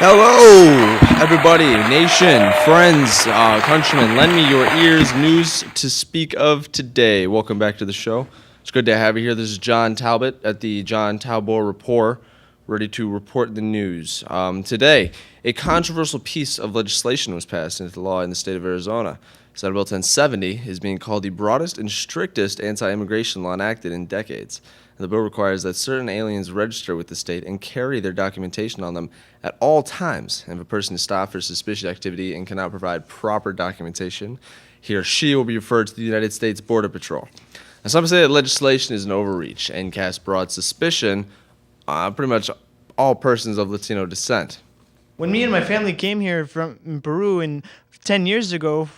Hello, everybody, nation, friends, countrymen. Lend me your ears. News to speak of today. Welcome back to the show. It's good to have you here. This is John Talbot at the John Talbot Report, ready to report the news. Today, a controversial piece of legislation was passed into law in the state of Arizona. Senate Bill 1070 is being called the broadest and strictest anti-immigration law enacted in decades. The bill requires that certain aliens register with the state and carry their documentation on them at all times. And if a person is stopped for suspicious activity and cannot provide proper documentation, he or she will be referred to the United States Border Patrol. Now, some say that legislation is an overreach and casts broad suspicion on pretty much all persons of Latino descent. When me and my family came here from Peru 10 years ago,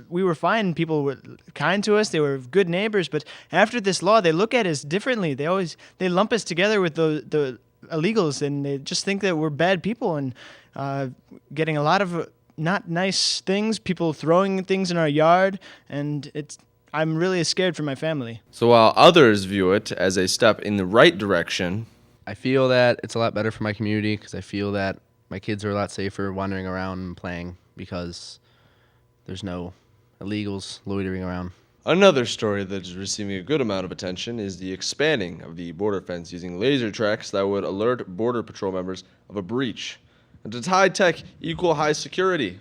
we were fine. People were kind to us. They were good neighbors. But after this law, they look at us differently. They lump us together with the illegals, and they just think that we're bad people and getting a lot of not nice things, people throwing things in our yard, and I'm really scared for my family. So while others view it as a step in the right direction, I feel that it's a lot better for my community because I feel that my kids are a lot safer wandering around and playing because there's no illegals loitering around. another story that is receiving a good amount of attention is the expanding of the border fence using laser tracks that would alert Border Patrol members of a breach. And it's high-tech, equal high security.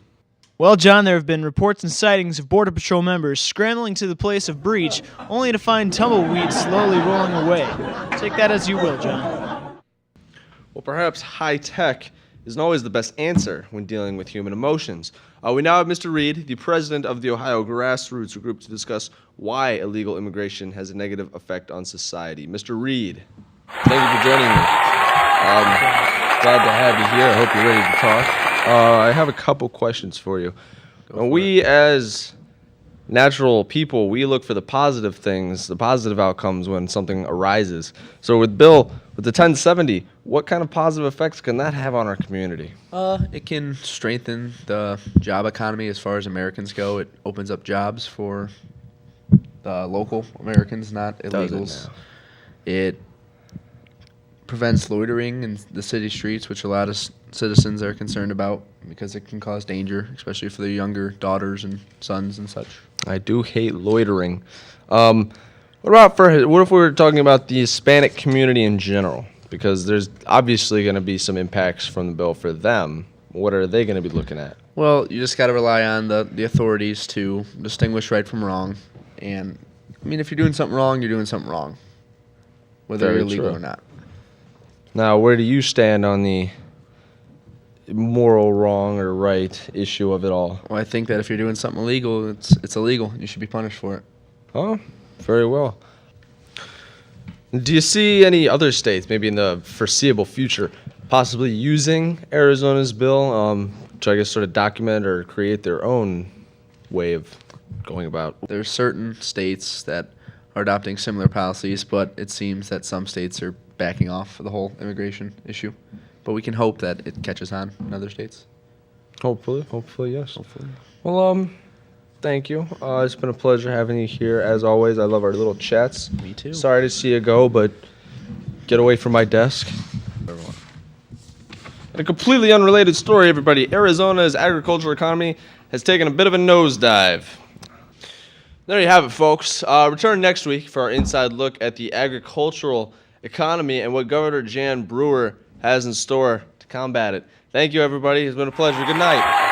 Well, John, there have been reports and sightings of Border Patrol members scrambling to the place of breach, only to find tumbleweeds slowly rolling away. Take that as you will, John. Well, perhaps high-tech isn't always the best answer when dealing with human emotions. We now have Mr. Reed, the president of the Ohio Grassroots Group, to discuss why illegal immigration has a negative effect on society. Mr. Reed, thank you for joining me. Glad to have you here. I hope you're ready to talk. I have a couple questions for you. We, as natural people, we look for the positive things, the positive outcomes when something arises. So with the 1070, what kind of positive effects can that have on our community? It can strengthen the job economy as far as Americans go. It opens up jobs for the local Americans, not illegals. It prevents loitering in the city streets, which a lot of citizens are concerned about because it can cause danger, especially for their younger daughters and sons and such. I do hate loitering. What if we were talking about the Hispanic community in general? Because there's obviously going to be some impacts from the bill for them. What are they going to be looking at? Well, you just got to rely on the authorities to distinguish right from wrong. And, I mean, if you're doing something wrong, you're doing something wrong, whether Very you're illegal true. or not. Now, where do you stand on the moral wrong or right issue of it all? Well, I think that if you're doing something illegal, it's illegal. You should be punished for it. Oh, very well. Do you see any other states, maybe in the foreseeable future, possibly using Arizona's bill to, I guess, sort of document or create their own way of going about? There's certain states that are adopting similar policies, but it seems that some states are backing off the whole immigration issue. But we can hope that it catches on in other states. Hopefully, yes. Hopefully. Well, thank you. It's been a pleasure having you here, as always. I love our little chats. Me too. Sorry to see you go, but get away from my desk. In a completely unrelated story, everybody, Arizona's agricultural economy has taken a bit of a nosedive. There you have it, folks. Return next week for our inside look at the agricultural economy and what Governor Jan Brewer has in store to combat it. Thank you, everybody. It's been a pleasure. Good night.